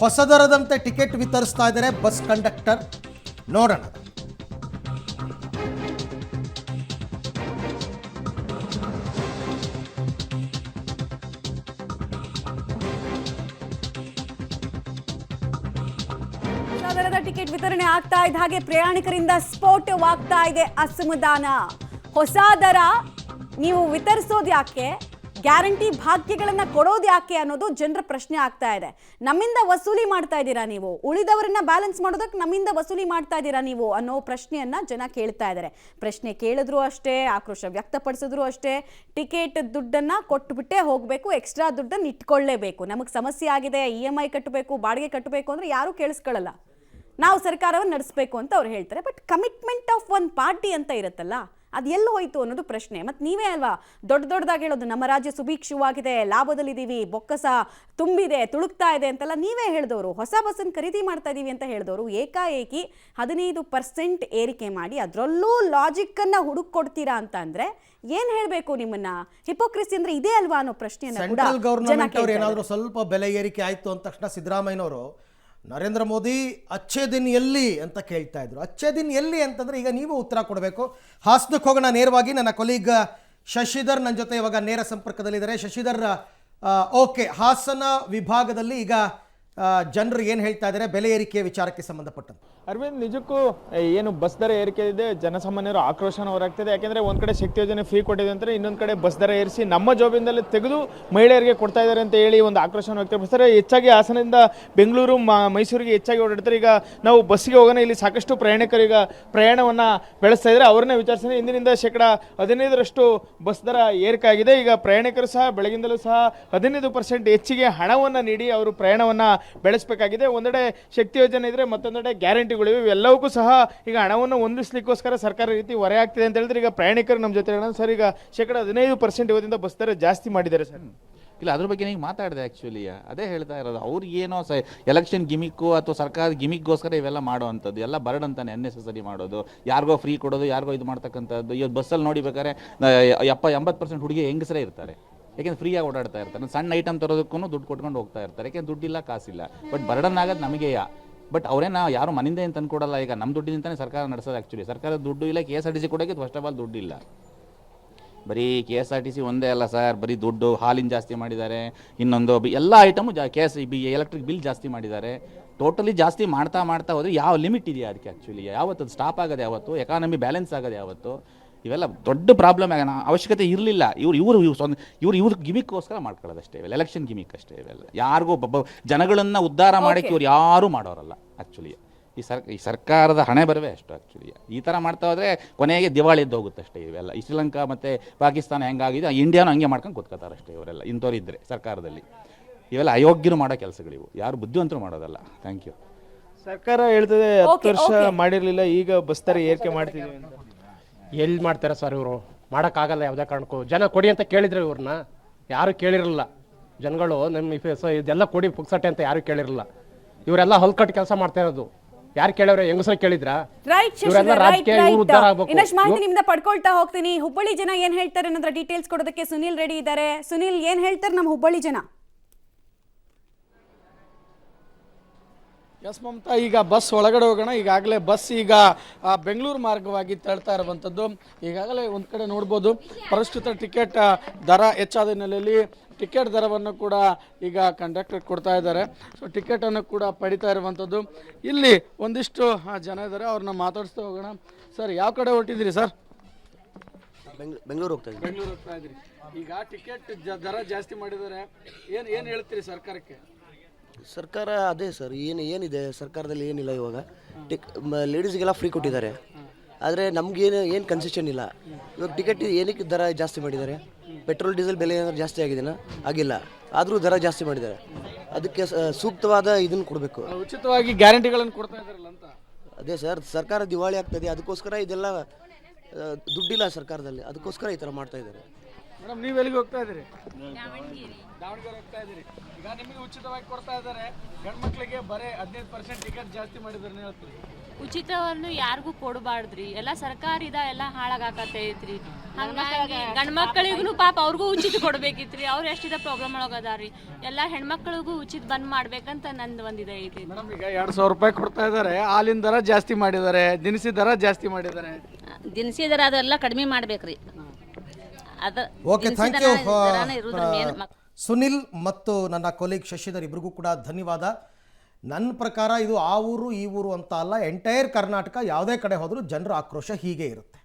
ಹೊಸ ದರದಂತೆ ಟಿಕೆಟ್ ವಿತರಿಸ್ತಾ ಇದ್ದಾರೆ bus conductor. ನೋಡೋಣ. ದರದ ಟಿಕೆಟ್ ವಿತರಣೆ ಆಗ್ತಾ ಇದ್ದ ಹಾಗೆ ಪ್ರಯಾಣಿಕರಿಂದ ಸ್ಫೋಟವಾಗ್ತಾ ಇದೆ ಅಸಮಾಧಾನ. ಹೊಸ ದರ ನೀವು ವಿತರಿಸೋದು ಯಾಕೆ, ಗ್ಯಾರಂಟಿ ಭಾಗ್ಯಗಳನ್ನ ಕೊಡೋದು ಯಾಕೆ ಅನ್ನೋದು ಜನರ ಪ್ರಶ್ನೆ ಆಗ್ತಾ ಇದೆ. ನಮ್ಮಿಂದ ವಸೂಲಿ ಮಾಡ್ತಾ ಇದ್ದೀರಾ ನೀವು, ಉಳಿದವರನ್ನ ಬ್ಯಾಲೆನ್ಸ್ ಮಾಡೋದಕ್ಕೆ ನಮ್ಮಿಂದ ವಸೂಲಿ ಮಾಡ್ತಾ ಇದ್ದೀರಾ ನೀವು ಅನ್ನೋ ಪ್ರಶ್ನೆಯನ್ನ ಜನ ಕೇಳ್ತಾ ಇದ್ದಾರೆ. ಪ್ರಶ್ನೆ ಕೇಳಿದ್ರು ಅಷ್ಟೇ, ಆಕ್ರೋಶ ವ್ಯಕ್ತಪಡಿಸಿದ್ರು ಅಷ್ಟೇ, ಟಿಕೆಟ್ ದುಡ್ಡನ್ನ ಕೊಟ್ಟುಬಿಟ್ಟೇ ಹೋಗಬೇಕು, ಎಕ್ಸ್ಟ್ರಾ ದುಡ್ಡನ್ನು ಇಟ್ಕೊಳ್ಳೇಬೇಕು. ನಮಗೆ ಸಮಸ್ಯೆ ಆಗಿದೆ, EMI ಕಟ್ಟಬೇಕು, ಬಾಡಿಗೆ ಕಟ್ಟಬೇಕು ಅಂದ್ರೆ ಯಾರು ಕೇಳಿಸ್ಕೊಳ್ಳಲ್ಲ. ನಾವು ಸರ್ಕಾರವನ್ನು ನಡೆಸಬೇಕು ಅಂತ ಅವ್ರು ಹೇಳ್ತಾರೆ. But commitment of one party ಅಂತ ಇರುತ್ತಲ್ಲ, ಅದು ಎಲ್ಲಿ ಹೋಯ್ತು ಅನ್ನೋದು ಪ್ರಶ್ನೆ. ಮತ್ತು ನೀವೇ ಅಲ್ವಾ ದೊಡ್ಡದಾಗಿ ಹೇಳೋದು, ನಮ್ಮ ರಾಜ್ಯ ಸುಭಿಕ್ಷವಾಗಿದೆ, ಲಾಭದಲ್ಲಿದ್ದೀವಿ, ಬೊಕ್ಕಸ ತುಂಬಿದೆ, ತುಳುಕ್ತಾ ಇದೆ ಅಂತೆಲ್ಲ ನೀವೇ ಹೇಳಿದವರು. ಹೊಸ ಬಸ್ಸನ್ನು ಖರೀದಿ ಮಾಡ್ತಾ ಇದ್ದೀವಿ ಅಂತ ಹೇಳಿದವರು ಏಕಾಏಕಿ 15% ಏರಿಕೆ ಮಾಡಿ ಅದರಲ್ಲೂ ಲಾಜಿಕ್ಕನ್ನು ಹುಡುಕೊಡ್ತೀರಾ ಅಂತ ಅಂದರೆ ಏನು ಹೇಳಬೇಕು ನಿಮ್ಮನ್ನ? ಹಿಪೋಕ್ರೆಸಿ ಅಂದ್ರೆ ಇದೇ ಅಲ್ವಾ ಅನ್ನೋ ಪ್ರಶ್ನೆಯನ್ನು ಕೂಡ ಸೆಂಟ್ರಲ್ ಗವರ್ನಮೆಂಟ್ ಅವರು ಏನಾದರೂ ಸ್ವಲ್ಪ ಬೆಲೆ ಏರಿಕೆ ಆಯಿತು ಅಂದ ತಕ್ಷಣ ಸಿದ್ದರಾಮಯ್ಯನವರು ನರೇಂದ್ರ ಮೋದಿ ಅಚ್ಚೇ ದಿನ ಎಲ್ಲಿ ಅಂತ ಕೇಳ್ತಾ ಇದ್ರು. ಅಚ್ಚೇ ದಿನ ಎಲ್ಲಿ ಅಂತಂದ್ರೆ ಈಗ ನೀವು ಉತ್ತರ ಕೊಡಬೇಕು. ಹಾಸನಕ್ಕೆ ಹೋಗೋಣ ನೇರವಾಗಿ. ನನ್ನ ಕೊಲೀಗ್ ಶಶಿಧರ್ ನನ್ನ ಜೊತೆ ಇವಾಗ ನೇರ ಸಂಪರ್ಕದಲ್ಲಿದ್ದಾರೆ. ಶಶಿಧರ್, ಓಕೆ, ಹಾಸನ ವಿಭಾಗದಲ್ಲಿ ಈಗ ಜನರು ಏನು ಹೇಳ್ತಾ ಇದ್ದಾರೆ ಬೆಲೆ ಏರಿಕೆ ವಿಚಾರಕ್ಕೆ ಸಂಬಂಧಪಟ್ಟಂತೆ? ಅರವಿಂದ್, ನಿಜಕ್ಕೂ ಏನು ಬಸ್ ದರ ಏರಿಕೆ ಇದೆ, ಜನಸಾಮಾನ್ಯರು ಆಕ್ರೋಶನ ಹೊರಗ್ತಿದೆ. ಯಾಕೆಂದರೆ ಒಂದು ಕಡೆ ಶಕ್ತಿ ಯೋಜನೆ ಫ್ರೀ ಕೊಟ್ಟಿದೆ ಅಂತಾರೆ, ಇನ್ನೊಂದು ಕಡೆ ಬಸ್ ದರ ಏರಿಸಿ ನಮ್ಮ ಜಾಬಿಂದಲೇ ತೆಗೆದು ಮಹಿಳೆಯರಿಗೆ ಕೊಡ್ತಾ ಇದ್ದಾರೆ ಅಂತ ಹೇಳಿ ಒಂದು ಆಕ್ರೋಶನ ವ್ಯಕ್ತಪಡಿಸ್ತಾರೆ. ಹೆಚ್ಚಾಗಿ ಹಾಸನದಿಂದ ಬೆಂಗಳೂರು ಮೈಸೂರಿಗೆ ಹೆಚ್ಚಾಗಿ ಓಡಾಡ್ತಾರೆ. ಈಗ ನಾವು ಬಸ್ಸಿಗೆ ಹೋಗೋಣ, ಇಲ್ಲಿ ಸಾಕಷ್ಟು ಪ್ರಯಾಣಿಕರು ಈಗ ಪ್ರಯಾಣವನ್ನು ಬೆಳೆಸ್ತಾ ಇದ್ದಾರೆ. ಅವ್ರನ್ನೇ ವಿಚಾರಿಸಿದ್ರೆ ಇಂದಿನಿಂದ 15% ಬಸ್ ದರ ಏರಿಕೆ ಆಗಿದೆ. ಈಗ ಪ್ರಯಾಣಿಕರು ಸಹ ಬೆಳಗಿಂದಲೂ ಸಹ 15% ಹೆಚ್ಚಿಗೆ ಹಣವನ್ನು ನೀಡಿ ಅವರು ಪ್ರಯಾಣವನ್ನು ಬೆಳೆಸಬೇಕಾಗಿದೆ. ಒಂದೆಡೆ ಶಕ್ತಿ ಯೋಜನೆ ಇದ್ರೆ, ಮತ್ತೊಂದೆಡೆ ಗ್ಯಾರಂಟಿಗಳಿವೆ. ಇವೆಲ್ಲವಕ್ಕೂ ಸಹ ಈಗ ಹಣವನ್ನು ಹೊಂದಿಸ್ಲಿಕ್ಕೋಸ್ಕರ ಸರ್ಕಾರ ರೀತಿ ಹೊರೆ ಆಗ್ತಿದೆ ಅಂತ ಹೇಳಿದ್ರೆ, ಈಗ ಪ್ರಯಾಣಿಕರು ನಮ್ಮ ಜೊತೆ ಹೇಳೋಣ ಸರ್, ಈಗ 15% ಇವತ್ತಿಂದ ಬಸ್ ದರ ಜಾಸ್ತಿ ಮಾಡಿದ್ದಾರೆ ಸರ್. ಇಲ್ಲ, ಅದ್ರ ಬಗ್ಗೆ ನೀವು ಮಾತಾಡಿದೆ. ಆ್ಯಕ್ಚುಲಿ ಅದೇ ಹೇಳ್ತಾ ಇರೋದು, ಅವ್ರಿಗೇನೋ ಎಲೆಕ್ಷನ್ ಗಿಮಿಕ್ಕು ಅಥವಾ ಸರ್ಕಾರದ ಗಿಮಿಕ್ಗೋಸ್ಕರ ಇವೆಲ್ಲ ಮಾಡೋವಂಥದ್ದು ಎಲ್ಲ ಬರ್ಡ್ ಅಂತಾನೆ ಅನ್ನೆಸೆಸರಿ ಮಾಡೋದು, ಯಾರಿಗೋ ಫ್ರೀ ಕೊಡೋದು, ಯಾರಿಗೋ ಇದು ಮಾಡ್ತಕ್ಕಂಥದ್ದು. ಇವತ್ತು ಬಸ್ಸಲ್ಲಿ ನೋಡಿಬೇಕಾದ್ರೆ 80% ಹುಡುಗಿ ಹೆಂಗಸರೇ ಇರ್ತಾರೆ. ಯಾಕೆಂದ್ರೆ ಫ್ರೀಯಾಗಿ ಓಡಾಡ್ತಾ ಇರ್ತಾರೆ. ಸಣ್ಣ ಐಟಮ್ ತರೋದಕ್ಕೂ ದುಡ್ಡು ಕೊಟ್ಕೊಂಡು ಹೋಗ್ತಾ ಇರ್ತಾರೆ. ಯಾಕೆಂದ್ರೆ ದುಡ್ಡಿಲ್ಲ, ಕಾಸಿಲ್ಲ. ಬಟ್ ಬರ್ಡನ್ ಆಗೋದು ನಮಗೆ. ಬಟ್ ಅವರೇನ ಯಾರು ಮನೆಯಿಂದ ಏನು ತಂದುಕೊಡಲ್ಲ. ಈಗ ನಮ್ಮ ದುಡ್ಡಿನಿಂದಲೇ ಸರ್ಕಾರ ನಡೆಸೋದು. ಆ್ಯಕ್ಚುಲಿ ಸರ್ಕಾರದ ದುಡ್ಡು ಇಲ್ಲ. KSRTC ಕೊಡೋಕ್ಕೆ ಫಸ್ಟ್ ಆಫ್ ಆಲ್ ದುಡ್ಡಿಲ್ಲ. ಬರೀ KSRTC ಒಂದೇ ಅಲ್ಲ ಸರ್, ಬರೀ ದುಡ್ಡು ಹಾಲಿನ ಜಾಸ್ತಿ ಮಾಡಿದ್ದಾರೆ, ಇನ್ನೊಂದು ಎಲ್ಲ ಐಟಮು ಎಲೆಕ್ಟ್ರಿಕ್ ಬಿಲ್ ಜಾಸ್ತಿ ಮಾಡಿದ್ದಾರೆ. ಟೋಟಲಿ ಜಾಸ್ತಿ ಮಾಡ್ತಾ ಹೋದರೆ ಯಾವ ಲಿಮಿಟ್ ಇದೆಯಾ ಅದಕ್ಕೆ? ಆ್ಯಕ್ಚುಲಿ ಯಾವತ್ತು ಅದು ಸ್ಟಾಪ್ ಆಗೋದು, ಯಾವತ್ತು ಎಕಾನಮಿ ಬ್ಯಾಲೆನ್ಸ್ ಆಗೋದು, ಯಾವತ್ತು? ಇವೆಲ್ಲ ದೊಡ್ಡ ಪ್ರಾಬ್ಲಮ್ ಆಗೋಣ ಅವಶ್ಯಕತೆ ಇರಲಿಲ್ಲ. ಇವ್ರು ಗಿಮಿಕ್ಕೋಸ್ಕರ ಮಾಡ್ಕೊಳ್ಳೋದಷ್ಟೇ. ಇವೆಲ್ಲ ಎಲೆಕ್ಷನ್ ಗಿಮಿಕ್ ಅಷ್ಟೇ. ಇವೆಲ್ಲ ಯಾರಿಗೂ ಜನಗಳನ್ನು ಉದ್ಧಾರ ಮಾಡೋಕ್ಕೆ ಇವ್ರು ಯಾರೂ ಮಾಡೋರಲ್ಲ. ಆ್ಯಕ್ಚುಲಿ ಈ ಸರ್ಕಾರದ ಹಣೆ ಬರವೇ ಅಷ್ಟು. ಆ್ಯಕ್ಚುಲಿ ಈ ಥರ ಮಾಡ್ತಾ ಹೋದರೆ ಕೊನೆಗೆ ದಿವಾಳಿ ಎದ್ದು ಹೋಗುತ್ತೆ ಅಷ್ಟೇ. ಇವೆಲ್ಲ ಶ್ರೀಲಂಕಾ ಮತ್ತು ಪಾಕಿಸ್ತಾನ ಹೆಂಗಾಗಿದೆ, ಇಂಡಿಯಾನು ಹಂಗೆ ಮಾಡ್ಕೊಂಡು ಕೂತ್ಕೋತಾರೆ ಅಷ್ಟೇ. ಇವರೆಲ್ಲ ಇಂಥವ್ರು ಇದ್ದರೆ ಸರ್ಕಾರದಲ್ಲಿ ಇವೆಲ್ಲ ಅಯೋಗ್ಯರು ಮಾಡೋ ಕೆಲಸಗಳಿವು, ಯಾರು ಬುದ್ಧಿವಂತರು ಮಾಡೋದಲ್ಲ. Thank you. ಸರ್ಕಾರ ಹೇಳ್ತದೆ 10 ವರ್ಷ ಮಾಡಿರಲಿಲ್ಲ, ಈಗ ಬಸ್ ದರ ಏರಿಕೆ ಮಾಡ್ತಿದ್ದೀವಿ ಅಂತ. ಎಲ್ಲಿ ಮಾಡ್ತಾರೆ ಸರ್ ಇವರು? ಮಾಡೋಕ್ಕಾಗಲ್ಲ ಯಾವುದೇ ಕಾರಣಕ್ಕೂ. ಜನ ಕೊಡಿ ಅಂತ ಕೇಳಿದ್ರೆ ಇವ್ರನ್ನ ಯಾರು ಕೇಳಿರಲಿಲ್ಲ. ಜನಗಳು ನಮ್ಮ ಇದೆಲ್ಲ ಕೊಡಿ ಪುಕ್ಸಟ್ಟೆ ಅಂತ ಯಾರು ಕೇಳಿರಲಿಲ್ಲ. ಇವರೆಲ್ಲ ಹೊಲ್ಕಟ್ಟು ಕೆಲಸ ಮಾಡ್ತಾ ಇರೋದು. ಯಾರು ಕೇಳವ್ರೆ? ಹೆಂಗಸರು ಕೇಳಿದ್ರಾ? ಇನ್ನಷ್ಟು ಮಾಹಿತಿ ನಿಮ್ದ ಪಡ್ಕೊಳ್ತಾ ಹೋಗ್ತೀನಿ. ಹುಬ್ಬಳ್ಳಿ ಜನ ಏನ್ ಹೇಳ್ತಾರೆ ಅನ್ನೋದ್ರ ಡೀಟೇಲ್ಸ್ ಕೊಡೋದಕ್ಕೆ ಸುನಿಲ್ ರೆಡಿ ಇದ್ದಾರೆ. ಸುನಿಲ್, ಏನ್ ಹೇಳ್ತಾರೆ ನಮ್ಮ ಹುಬ್ಬಳ್ಳಿ ಜನ? ಎಸ್ ಮಮತಾ, ಈಗ ಬಸ್ ಒಳಗಡೆ ಹೋಗೋಣ. ಈಗಾಗಲೇ ಬಸ್ ಈಗ ಬೆಂಗಳೂರು ಮಾರ್ಗವಾಗಿ ತೆರಳ್ತಾ ಇರುವಂಥದ್ದು. ಈಗಾಗಲೇ ಒಂದು ಕಡೆ ನೋಡ್ಬೋದು, ಪರಿಷ್ಕೃತ ಟಿಕೆಟ್ ದರ ಹೆಚ್ಚಾದ ಹಿನ್ನೆಲೆಯಲ್ಲಿ ಟಿಕೆಟ್ ದರವನ್ನು ಕೂಡ ಈಗ ಕಂಡಕ್ಟರ್ ಕೊಡ್ತಾ ಇದ್ದಾರೆ. ಸೊ ಟಿಕೆಟನ್ನು ಕೂಡ ಪಡಿತಾ ಇರುವಂಥದ್ದು. ಇಲ್ಲಿ ಒಂದಿಷ್ಟು ಜನ ಇದ್ದಾರೆ, ಅವ್ರನ್ನ ಮಾತಾಡಿಸ್ತಾ ಹೋಗೋಣ. ಸರ್, ಯಾವ ಕಡೆ ಹೊರಟಿದ್ದೀರಿ ಸರ್? ಬೆಂಗಳೂರು ಹೋಗ್ತಾ ಇದ್ದೀವಿ. ಬೆಂಗಳೂರು ಹೋಗ್ತಾ ಇದ್ದೀರಿ. ಈಗ ಟಿಕೆಟ್ ದರ ಜಾಸ್ತಿ ಮಾಡಿದ್ದಾರೆ, ಏನು ಹೇಳ್ತೀರಿ ಸರ್ಕಾರಕ್ಕೆ? ಸರ್ಕಾರ ಅದೇ ಸರ್, ಏನಿದೆ ಸರ್ಕಾರದಲ್ಲಿ ಏನಿಲ್ಲ. ಇವಾಗ ಲೇಡೀಸ್ಗೆಲ್ಲ ಫ್ರೀ ಕೊಟ್ಟಿದ್ದಾರೆ, ಆದರೆ ನಮಗೇನು ಕನ್ಸೆಷನ್ ಇಲ್ಲ. ಇವಾಗ ಟಿಕೆಟ್ ಏನಕ್ಕೆ ದರ ಜಾಸ್ತಿ ಮಾಡಿದ್ದಾರೆ? ಪೆಟ್ರೋಲ್ ಡೀಸೆಲ್ ಬೆಲೆ ಏನಾದ್ರು ಜಾಸ್ತಿ ಆಗಿದೆನಾ? ಆಗಿಲ್ಲ, ಆದರೂ ದರ ಜಾಸ್ತಿ ಮಾಡಿದ್ದಾರೆ. ಅದಕ್ಕೆ ಸೂಕ್ತವಾದ ಇದನ್ನು ಕೊಡಬೇಕು. ಉಚಿತವಾಗಿ ಗ್ಯಾರಂಟಿಗಳನ್ನು ಕೊಡ್ತಾ ಇದ್ದಾರಲ್ಲ ಅಂತ. ಅದೇ ಸರ್, ಸರ್ಕಾರ ದಿವಾಳಿ ಆಗ್ತದೆ, ಅದಕ್ಕೋಸ್ಕರ ಇದೆಲ್ಲ ದುಡ್ಡಿಲ್ಲ ಸರ್ಕಾರದಲ್ಲಿ, ಅದಕ್ಕೋಸ್ಕರ ಈ ಥರ ಮಾಡ್ತಾ ಇದ್ದಾರೆ. ಮೇಡಮ್, ನೀವು ಎಲ್ಲಿಗೆ ಹೋಗ್ತಾ ಇದ್ದೀರಿ? ದಾವಣಗೆರೆ ಹೋಗ್ತಾ ಇದ್ದೀರಿ. ಈಗ ನಿಮಗೆ ಉಚಿತವಾಗಿ ಕೊಡ್ತಾ ಇದ್ದಾರೆ, ಗಂಡು ಮಕ್ಕಳಿಗೆ ಬರೀ 15% ಟಿಕೆಟ್ ಜಾಸ್ತಿ ಮಾಡಿದ್ದಾರೆ ಹೇಳ್ತೀರಿ. ಉಚಿತವನ್ನು ಯಾರಿಗೂ ಕೊಡಬಾರ್ದ್ರಿ. ಎಲ್ಲ ಸರ್ಕಾರದ ಎಲ್ಲ ಹಾಳಾಗತ್ತೈತ್ರಿ. ಹಂಗಾಗಿ ಗಂಡ್ ಮಕ್ಕಳಿಗೂ ಪಾಪ ಅವ್ರಿಗೂ ಉಚಿತ ಕೊಡ್ಬೇಕಿತ್ರಿ. ಅವ್ರು ಎಷ್ಟಿದೆ ಪ್ರಾಬ್ಲಮ್ ಒಳಗದಾರಿ. ಎಲ್ಲ ಹೆಣ್ಮಕ್ಳಿಗೂ ಉಚಿತ ಬಂದ್ ಮಾಡ್ಬೇಕಂತ ನಂದು ಒಂದಿದೆ ಐತಿ. ಮೇಡಮ್ ಈಗ 2,000 ರೂಪಾಯಿ ಕೊಡ್ತಾ ಇದ್ದಾರೆ, ಹಾಲಿನ ದರ ಜಾಸ್ತಿ ಮಾಡಿದ್ದಾರೆ, ದಿನಸಿ ದರ ಜಾಸ್ತಿ ಮಾಡಿದ್ದಾರೆ. ದಿನಸಿ ದರ ಅದೆಲ್ಲ ಕಡಿಮೆ ಮಾಡ್ಬೇಕ್ರಿ. ಅದು ಓಕೆ, ಥ್ಯಾಂಕ್ ಯು ಸುನಿಲ್ ಮತ್ತು ನನ್ನ ಕೊಲೀಗ್ ಶಶಿಧರ್ ಇಬ್ರಿಗೂ ಕೂಡ ಧನ್ಯವಾದ. ನನ್ನ ಪ್ರಕಾರ ಇದು ಆ ಊರು ಈ ಊರು ಅಂತ ಅಲ್ಲ, ಎಂಟೈರ್ ಕರ್ನಾಟಕ ಯಾವುದೇ ಕಡೆ ಹೋದರೂ ಜನರ ಆಕ್ರೋಶ ಹೀಗೆ ಇರುತ್ತೆ.